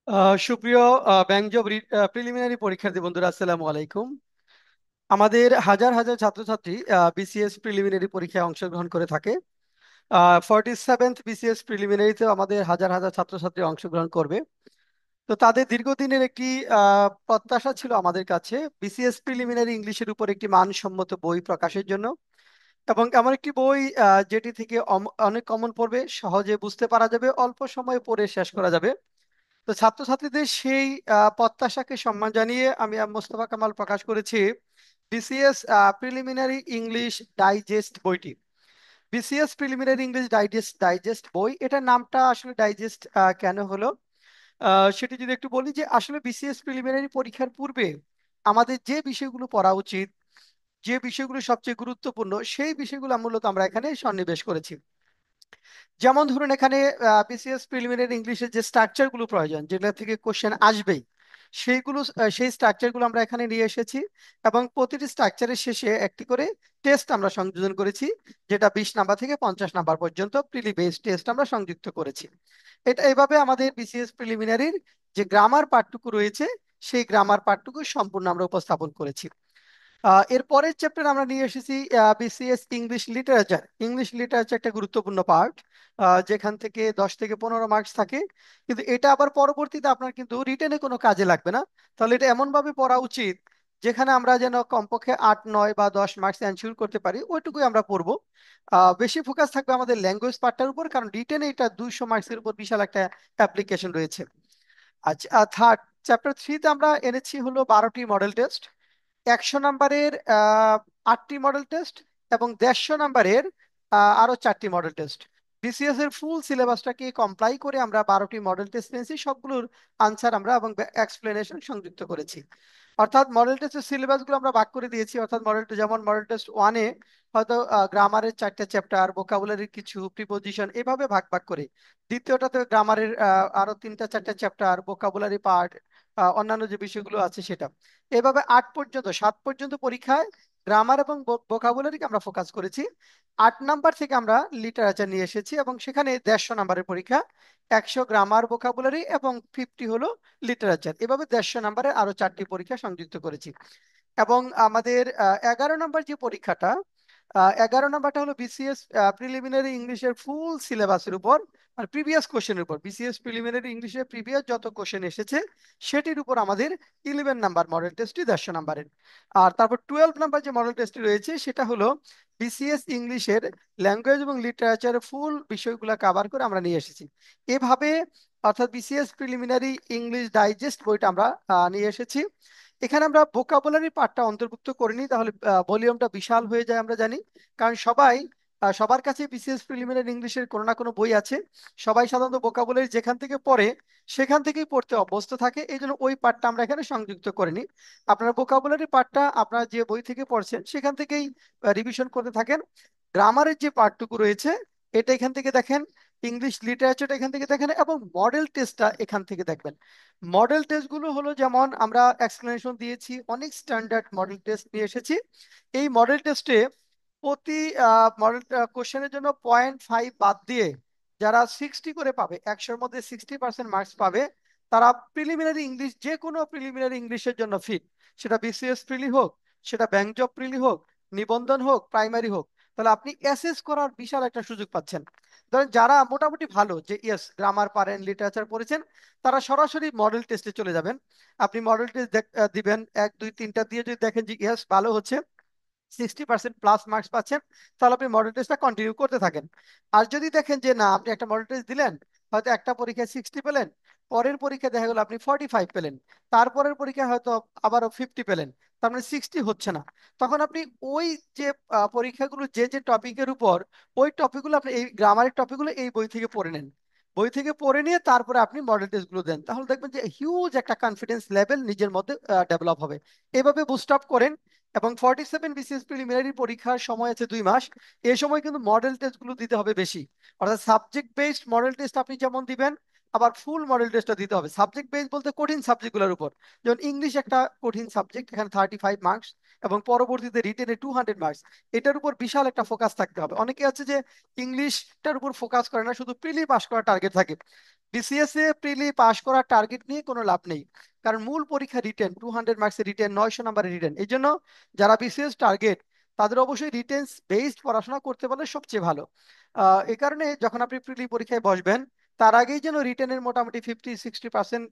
সুপ্রিয় bank job preliminary পরীক্ষার্থী বন্ধুরা, আসসালামু আলাইকুম। আমাদের হাজার হাজার ছাত্রছাত্রী বিসিএস প্রিলিমিনারি পরীক্ষায় অংশগ্রহণ করে থাকে। 47th বিসিএস প্রিলিমিনারিতেও আমাদের হাজার হাজার ছাত্রছাত্রী অংশগ্রহণ করবে। তো তাদের দীর্ঘদিনের একটি প্রত্যাশা ছিল আমাদের কাছে বিসিএস প্রিলিমিনারি ইংলিশের উপর একটি মানসম্মত বই প্রকাশের জন্য, এবং এমন একটি বই যেটি থেকে অনেক কমন পড়বে, সহজে বুঝতে পারা যাবে, অল্প সময়ে পড়ে শেষ করা যাবে। তো ছাত্রছাত্রীদের সেই প্রত্যাশাকে সম্মান জানিয়ে আমি মোস্তফা কামাল প্রকাশ করেছি বিসিএস প্রিলিমিনারি ইংলিশ ডাইজেস্ট বইটি। বিসিএস প্রিলিমিনারি ইংলিশ ডাইজেস্ট বই, এটার নামটা আসলে ডাইজেস্ট কেন হলো সেটি যদি একটু বলি, যে আসলে বিসিএস প্রিলিমিনারি পরীক্ষার পূর্বে আমাদের যে বিষয়গুলো পড়া উচিত, যে বিষয়গুলো সবচেয়ে গুরুত্বপূর্ণ, সেই বিষয়গুলো মূলত আমরা এখানে সন্নিবেশ করেছি। যেমন ধরুন, এখানে বিসিএস প্রিলিমিনারি ইংলিশের যে স্ট্রাকচার গুলো প্রয়োজন, যেটা থেকে কোশ্চেন আসবেই, সেইগুলো সেই স্ট্রাকচার গুলো আমরা এখানে নিয়ে এসেছি। এবং প্রতিটি স্ট্রাকচারের শেষে একটি করে টেস্ট আমরা সংযোজন করেছি, যেটা 20 নাম্বার থেকে 50 নাম্বার পর্যন্ত প্রিলি বেসড টেস্ট আমরা সংযুক্ত করেছি। এটা এভাবে আমাদের বিসিএস প্রিলিমিনারির যে গ্রামার পার্টটুকু রয়েছে, সেই গ্রামার পার্টটুকু সম্পূর্ণ আমরা উপস্থাপন করেছি। এর পরের চ্যাপ্টার আমরা নিয়ে এসেছি BCS English literature. English literature একটা গুরুত্বপূর্ণ পার্ট, যেখান থেকে 10 থেকে 15 মার্কস থাকে। কিন্তু এটা আবার পরবর্তীতে আপনার কিন্তু রিটেনে কোনো কাজে লাগবে না। তাহলে এটা এমন ভাবে পড়া উচিত যেখানে আমরা যেন কমপক্ষে 8, 9 বা 10 মার্কস এনশিওর করতে পারি, ওইটুকুই আমরা পড়বো। বেশি ফোকাস থাকবে আমাদের ল্যাঙ্গুয়েজ পার্টটার উপর, কারণ রিটেনে এটা 200 মার্কসের উপর বিশাল একটা অ্যাপ্লিকেশন রয়েছে। আচ্ছা, থার্ড চ্যাপ্টার 3তে আমরা এনেছি হলো 12টি মডেল টেস্ট। 100 নাম্বারের 8টি মডেল টেস্ট, এবং 150 নাম্বারের আরো 4টি মডেল টেস্ট। বিসিএস এর ফুল সিলেবাসটাকে কমপ্লাই করে আমরা 12টি মডেল টেস্ট নিয়েছি, সবগুলোর আনসার আমরা এবং এক্সপ্লেনেশন সংযুক্ত করেছি। অর্থাৎ মডেল টেস্টের সিলেবাস গুলো আমরা ভাগ করে দিয়েছি। অর্থাৎ যেমন মডেল টেস্ট 1-এ হয়তো গ্রামারের 4টে চ্যাপ্টার, ভোকাবুলারির কিছু, প্রিপোজিশন, এভাবে ভাগ ভাগ করে। দ্বিতীয়টাতে গ্রামারের আরো 3টা 4টা চ্যাপ্টার, ভোকাবুলারি পার্ট, অন্যান্য যে বিষয়গুলো আছে সেটা। এভাবে 7 পর্যন্ত পরীক্ষায় গ্রামার এবং ভোকাবুলারিকে আমরা ফোকাস করেছি। 8 নাম্বার থেকে আমরা লিটারেচার নিয়ে এসেছি, এবং সেখানে 150 নাম্বারের পরীক্ষা, 100 গ্রামার, ভোকাবুলারি এবং 50 হলো লিটারেচার। এভাবে 150 নাম্বারের আরো 4টি পরীক্ষা সংযুক্ত করেছি। এবং আমাদের 11 নাম্বার যে পরীক্ষাটা, 11 নাম্বারটা হলো বিসিএস প্রিলিমিনারি ইংলিশের ফুল সিলেবাসের উপর, আর প্রিভিয়াস কোশ্চেনের উপর। বিসিএস প্রিলিমিনারি ইংলিশের প্রিভিয়াস যত কোশ্চেন এসেছে সেটির উপর আমাদের 11 নাম্বার মডেল টেস্টটি 150 নাম্বারের। আর তারপর 12 নাম্বার যে মডেল টেস্টটি রয়েছে সেটা হলো বিসিএস ইংলিশের ল্যাঙ্গুয়েজ এবং লিটারেচারের ফুল বিষয়গুলো কভার করে আমরা নিয়ে এসেছি। এভাবে অর্থাৎ বিসিএস প্রিলিমিনারি ইংলিশ ডাইজেস্ট বইটা আমরা নিয়ে এসেছি। এখানে আমরা ভোকাবুলারি পার্টটা অন্তর্ভুক্ত করিনি, তাহলে ভলিউমটা বিশাল হয়ে যায় আমরা জানি। কারণ সবার কাছে বিসিএস প্রিলিমিনারি ইংলিশের কোনো না কোনো বই আছে। সবাই সাধারণত ভোকাবুলারি যেখান থেকে পড়ে সেখান থেকেই পড়তে অভ্যস্ত থাকে, এই জন্য ওই পার্টটা আমরা এখানে সংযুক্ত করিনি। আপনারা ভোকাবুলারি পার্টটা আপনারা যে বই থেকে পড়ছেন সেখান থেকেই রিভিশন করতে থাকেন। গ্রামারের যে পার্টটুকু রয়েছে এটা এখান থেকে দেখেন, ইংলিশ লিটারেচারটা এখান থেকে দেখেন, এবং মডেল টেস্টটা এখান থেকে দেখবেন। মডেল টেস্ট গুলো হলো, যেমন আমরা এক্সপ্লেনেশন দিয়েছি, অনেক স্ট্যান্ডার্ড মডেল টেস্ট নিয়ে এসেছি। এই মডেল টেস্টে প্রতি মডেল কোশ্চেনের জন্য 0.5 বাদ দিয়ে যারা 60 করে পাবে, 100-র মধ্যে 60% মার্কস পাবে, তারা প্রিলিমিনারি ইংলিশ, যে কোনো প্রিলিমিনারি ইংলিশের জন্য ফিট। সেটা বিসিএস প্রিলি হোক, সেটা ব্যাংক জব প্রিলি হোক, নিবন্ধন হোক, প্রাইমারি হোক। তাহলে আপনি অ্যাসেস করার বিশাল একটা সুযোগ পাচ্ছেন। ধরেন যারা মোটামুটি ভালো, যে ইয়েস গ্রামার পারেন, লিটারেচার পড়েছেন, তারা সরাসরি মডেল টেস্টে চলে যাবেন। আপনি মডেল টেস্ট দিবেন, 1, 2, 3টা দিয়ে যদি দেখেন যে ইয়েস ভালো হচ্ছে, 60% প্লাস মার্কস পাচ্ছেন, তাহলে আপনি মডেল টেস্টটা কন্টিনিউ করতে থাকেন। আর যদি দেখেন যে না, আপনি একটা মডেল টেস্ট দিলেন, হয়তো একটা পরীক্ষায় 60 পেলেন, পরের পরীক্ষা দেখা গেল আপনি 45 পেলেন, তারপরের পরীক্ষায় হয়তো আবারও 50 পেলেন, তার মানে 60 হচ্ছে না। তখন আপনি ওই যে পরীক্ষাগুলো, যে যে টপিকের উপর, ওই টপিকগুলো আপনি, এই গ্রামারের টপিকগুলো এই বই থেকে পড়ে নেন। বই থেকে পড়ে নিয়ে তারপরে আপনি মডেল টেস্ট গুলো দেন, তাহলে দেখবেন যে হিউজ একটা কনফিডেন্স লেভেল নিজের মধ্যে ডেভেলপ হবে। এভাবে বুস্ট আপ করেন। এবং 47 বিসিএস প্রিলিমিনারি পরীক্ষার সময় আছে 2 মাস। এই সময় কিন্তু মডেল টেস্ট গুলো দিতে হবে বেশি। অর্থাৎ সাবজেক্ট বেসড মডেল টেস্ট আপনি যেমন দিবেন, আবার ফুল মডেল টেস্টটা দিতে হবে। সাবজেক্ট বেসড বলতে কঠিন সাবজেক্টগুলোর উপর, যেমন ইংলিশ একটা কঠিন সাবজেক্ট, এখানে 35 মার্কস, এবং পরবর্তীতে রিটেনে 200 মার্কস। এটার উপর বিশাল একটা ফোকাস থাকতে হবে। অনেকে আছে যে ইংলিশটার উপর ফোকাস করে না, শুধু প্রিলি পাস করার টার্গেট থাকে। বিসিএস এ প্রিলি পাশ করার টার্গেট নিয়ে কোনো লাভ নেই, কারণ মূল পরীক্ষা রিটেন, 200 মার্কসের রিটেন, 900 নম্বরের রিটেন। এই জন্য যারা বিসিএস টার্গেট তাদের অবশ্যই রিটেন বেসড পড়াশোনা করতে পারলে সবচেয়ে ভালো। এই কারণে যখন আপনি প্রিলি পরীক্ষায় বসবেন তার আগেই যেন রিটেনের মোটামুটি 50-60%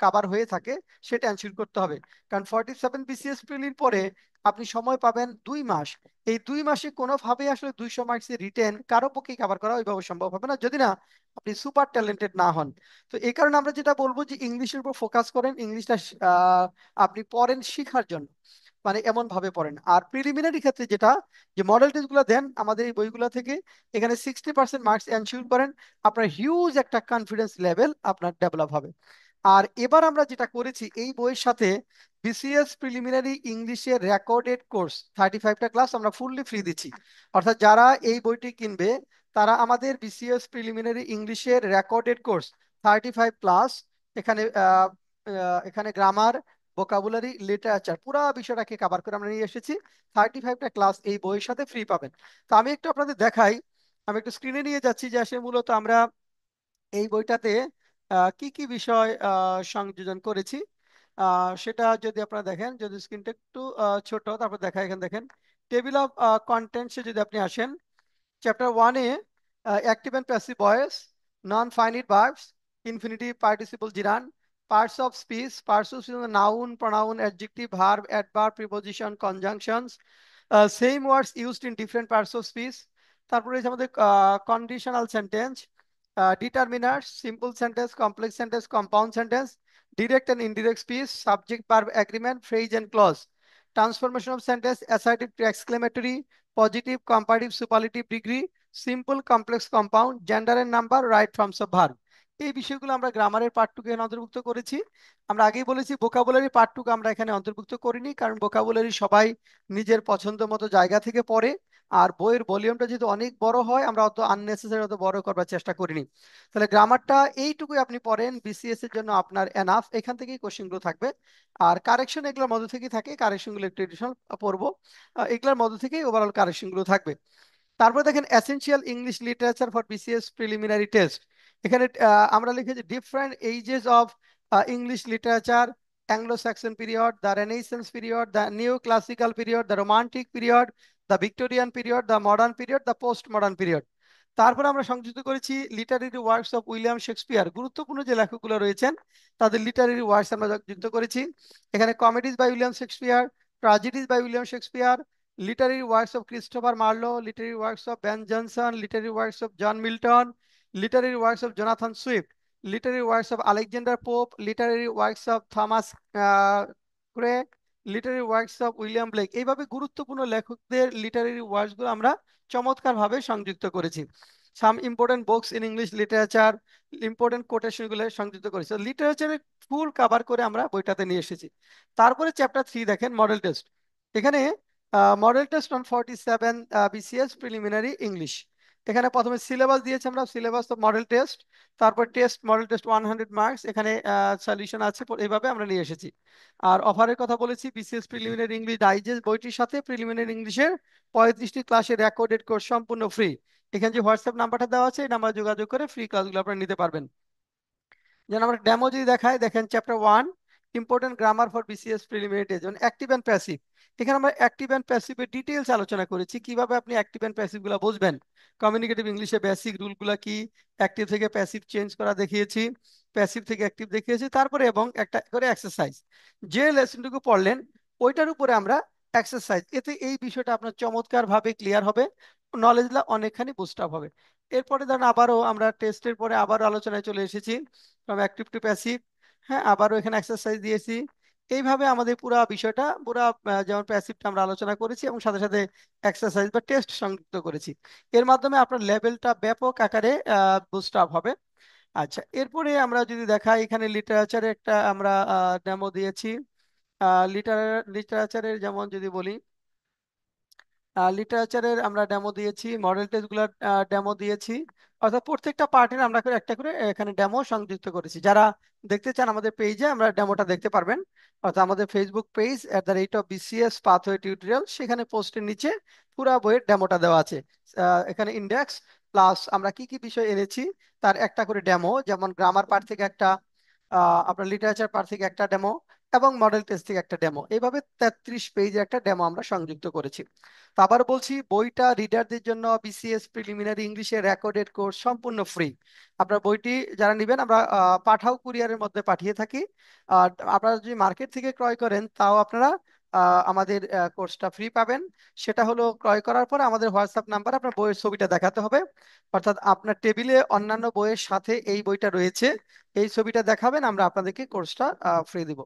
কাভার হয়ে থাকে সেটা এনশিওর করতে হবে। কারণ 47 বিসিএস প্রিলির পরে আপনি সময় পাবেন 2 মাস। এই 2 মাসে কোনোভাবে আসলে 200 মার্কসের রিটেন কারো পক্ষে কভার করা ওইভাবে সম্ভব হবে না, যদি না আপনি সুপার ট্যালেন্টেড না হন। তো এই কারণে আমরা যেটা বলবো যে ইংলিশের উপর ফোকাস করেন, ইংলিশটা আপনি পড়েন শিখার জন্য, মানে এমন ভাবে পড়েন। আর প্রিলিমিনারি ক্ষেত্রে যেটা, যে মডেল টেস্ট গুলো দেন আমাদের এই বইগুলো থেকে, এখানে 60% মার্কস এনশিওর করেন, আপনার হিউজ একটা কনফিডেন্স লেভেল আপনার ডেভেলপ হবে। আর এবার আমরা যেটা করেছি এই বইয়ের সাথে বিসিএস প্রিলিমিনারি ইংলিশের রেকর্ডেড কোর্স 35টা ক্লাস আমরা ফুললি ফ্রি দিচ্ছি। অর্থাৎ যারা এই বইটি কিনবে তারা আমাদের বিসিএস প্রিলিমিনারি ইংলিশের রেকর্ডেড কোর্স 35+, এখানে এখানে গ্রামার, ভোকাবুলারি, লিটারেচার পুরো বিষয়টাকে কভার করে আমরা নিয়ে এসেছি। 35টা ক্লাস এই বইয়ের সাথে ফ্রি পাবেন। তো আমি একটু আপনাদের দেখাই, আমি একটু স্ক্রিনে নিয়ে যাচ্ছি যে আসলে মূলত আমরা এই বইটাতে কি কি বিষয় সংযোজন করেছি। সেটা যদি আপনারা দেখেন, যদি স্ক্রিনটা একটু ছোট, তারপর দেখা, এখানে দেখেন টেবিল অফ কন্টেন্টসে যদি আপনি আসেন, চ্যাপ্টার 1-এ active and passive voice, non finite verbs, infinitive participle gerund, parts of speech, parts of speech noun, pronoun, adjective, verb, adverb, preposition, conjunctions, same words used in different parts of speech. তারপরে রয়েছে আমাদের conditional sentence, determiners, simple sentence, complex sentence, compound sentence, direct and indirect speech, subject verb agreement, phrase and clause, transformation of sentence, assertive to exclamatory, positive, comparative, superlative, degree, simple, complex, compound, gender and number, right forms of verb। এই বিষয়গুলো আমরা গ্রামারের পার্টটুকু এখানে অন্তর্ভুক্ত করেছি। আমরা আগেই বলেছি ভোকাবুলারি পার্টটুকু আমরা এখানে অন্তর্ভুক্ত করিনি, কারণ ভোকাবুলারি সবাই নিজের পছন্দ মতো জায়গা থেকে পড়ে। আর বইয়ের ভলিউমটা যদি অনেক বড় হয় আমরা অত আননেসেসারি অত বড় করবার চেষ্টা করিনি। তাহলে গ্রামারটা এইটুকুই আপনি পড়েন, বিসিএস এর জন্য আপনার এনাফ, এখান থেকেই কোশ্চেনগুলো থাকবে। আর কারেকশন এগুলোর মধ্যে থেকেই থাকে, কারেকশনগুলো একটু এডিশনাল পড়বো, এগুলোর মধ্যে থেকেই ওভারঅল কারেকশনগুলো থাকবে। তারপরে দেখেন essential English literature for BCS preliminary test. এখানে আমরা লিখেছি different ages of English literature, Anglo Saxon period, the renaissance period, the new classical period, the romantic period, the Victorian period, the modern period, the post modern period. তারপরে আমরা সংযুক্ত করেছি literary works of William Shakespeare, গুরুত্বপূর্ণ যে লেখকগুলো রয়েছেন তাদের literary works আমরা যুক্ত করেছি। এখানে comedies by William Shakespeare, tragedies by William Shakespeare, literary works of Christopher Marlowe, literary works of Ben Jonson, literary works of John Milton, literary works of Jonathan Swift, literary works of Alexander Pope, literary works of Thomas Gray, literary works of William Blake। এইভাবে গুরুত্বপূর্ণ লেখকদের literary works গুলো আমরা চমৎকারভাবে সংযুক্ত করেছি। Some important books in English literature, important quotation গুলো সংযুক্ত করেছি। লিটারেচারের ফুল কভার করে আমরা বইটাতে নিয়ে এসেছি। তারপরে চ্যাপ্টার 3 দেখেন মডেল টেস্ট। এখানে model test on 47 BCS preliminary English. এখানে প্রথমে সিলেবাস দিয়েছি আমরা, সিলেবাস অফ মডেল টেস্ট, তারপর টেস্ট, মডেল টেস্ট 100 মার্কস, এখানে সলিউশন আছে, এইভাবে আমরা নিয়ে এসেছি। আর অফারের কথা বলেছি, বিসিএস প্রিলিমিনারি ইংলিশ ডাইজেস্ট বইটির সাথে প্রিলিমিনারি ইংলিশের 35টি ক্লাসের রেকর্ডেড কোর্স সম্পূর্ণ ফ্রি। এখানে যে হোয়াটসঅ্যাপ নাম্বারটা দেওয়া আছে এই নাম্বারে যোগাযোগ করে ফ্রি ক্লাসগুলো আপনারা নিতে পারবেন। যেন আমরা ডেমো যদি দেখাই, দেখেন chapter 1 important grammar for BCS preliminary test, যেমন অ্যাক্টিভ অ্যান্ড প্যাসিভ। এখানে আমরা অ্যাক্টিভ অ্যান্ড প্যাসিভের ডিটেইলস আলোচনা করেছি, কিভাবে আপনি অ্যাক্টিভ অ্যান্ড প্যাসিভ গুলো বুঝবেন, কমিউনিকেটিভ ইংলিশে বেসিক রুলগুলো কি, অ্যাক্টিভ থেকে প্যাসিভ চেঞ্জ করা দেখিয়েছি, প্যাসিভ থেকে অ্যাক্টিভ দেখিয়েছি, তারপরে এবং একটা করে এক্সারসাইজ। যে লেসনটুকু পড়লেন ওইটার উপরে আমরা এক্সারসাইজ, এতে এই বিষয়টা আপনার চমৎকার ভাবে ক্লিয়ার হবে, নলেজটা অনেকখানি বুস্ট আপ হবে। এরপরে ধরেন আবারও আমরা টেস্টের পরে আবারও আলোচনায় চলে এসেছি, ফ্রম অ্যাক্টিভ টু প্যাসিভ। হ্যাঁ, আবারও এখানে এক্সারসাইজ দিয়েছি। এইভাবে আমাদের পুরো বিষয়টা পুরো যেমন প্যাসিভটা আমরা আলোচনা করেছি এবং সাথে সাথে এক্সারসাইজ বা টেস্ট সংযুক্ত করেছি। এর মাধ্যমে আপনার লেভেলটা ব্যাপক আকারে বুস্ট আপ হবে। আচ্ছা, এরপরে আমরা যদি দেখাই, এখানে লিটারেচারে একটা আমরা ডেমো দিয়েছি। লিটারেচারের যেমন যদি বলি, লিটারেচারের আমরা ডেমো দিয়েছি, মডেল টেস্টগুলোর ডেমো দিয়েছি। অর্থাৎ প্রত্যেকটা পার্টের আমরা করে একটা করে এখানে ডেমো সংযুক্ত করেছি। যারা দেখতে চান আমাদের পেজে আমরা ডেমোটা দেখতে পারবেন। অর্থাৎ আমাদের Facebook page @BCS pathway tutorial, সেখানে পোস্টের নিচে পুরা বইয়ের ডেমোটা দেওয়া আছে। এখানে ইন্ডেক্স, প্লাস আমরা কি কি বিষয় এনেছি তার একটা করে ডেমো, যেমন গ্রামার পার্ট থেকে একটা, আপনার লিটারেচার পার্ট থেকে একটা ডেমো, এবং মডেল টেস্ট থেকে একটা ডেমো, এইভাবে 33 পেজের একটা ডেমো আমরা সংযুক্ত করেছি। তো আবার বলছি, বইটা রিডারদের জন্য বিসিএস প্রিলিমিনারি ইংলিশের রেকর্ডেড কোর্স সম্পূর্ণ ফ্রি। আপনার বইটি যারা নেবেন আমরা পাঠাও কুরিয়ারের মধ্যে পাঠিয়ে থাকি। আর আপনারা যদি মার্কেট থেকে ক্রয় করেন তাও আপনারা আমাদের কোর্সটা ফ্রি পাবেন। সেটা হলো, ক্রয় করার পর আমাদের হোয়াটসঅ্যাপ নাম্বার আপনার বইয়ের ছবিটা দেখাতে হবে, অর্থাৎ আপনার টেবিলে অন্যান্য বইয়ের সাথে এই বইটা রয়েছে, এই ছবিটা দেখাবেন, আমরা আপনাদেরকে কোর্সটা ফ্রি দিব।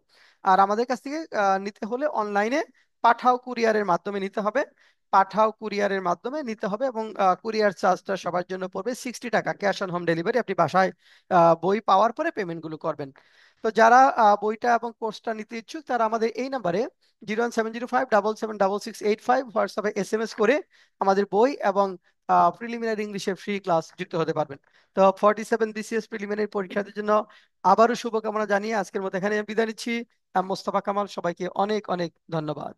আর আমাদের কাছ থেকে নিতে হলে অনলাইনে পাঠাও কুরিয়ারের মাধ্যমে নিতে হবে। পাঠাও কুরিয়ারের মাধ্যমে নিতে হবে, এবং কুরিয়ার চার্জটা সবার জন্য পড়বে 60 টাকা, ক্যাশ অন হোম ডেলিভারি। আপনি বাসায় বই পাওয়ার পরে পেমেন্টগুলো করবেন। তো যারা বইটা এবং কোর্সটা নিতে ইচ্ছুক তারা আমাদের এই নাম্বারে 01705 776685 হোয়াটসঅ্যাপে SMS করে আমাদের বই এবং প্রিলিমিনারি ইংলিশের ফ্রি ক্লাস যুক্ত হতে পারবেন। তো 47 BCS প্রিলিমিনারি পরীক্ষার্থীর জন্য আবারও শুভকামনা জানিয়ে আজকের মতো এখানে বিদায় নিচ্ছি। মোস্তফা কামাল, সবাইকে অনেক অনেক ধন্যবাদ।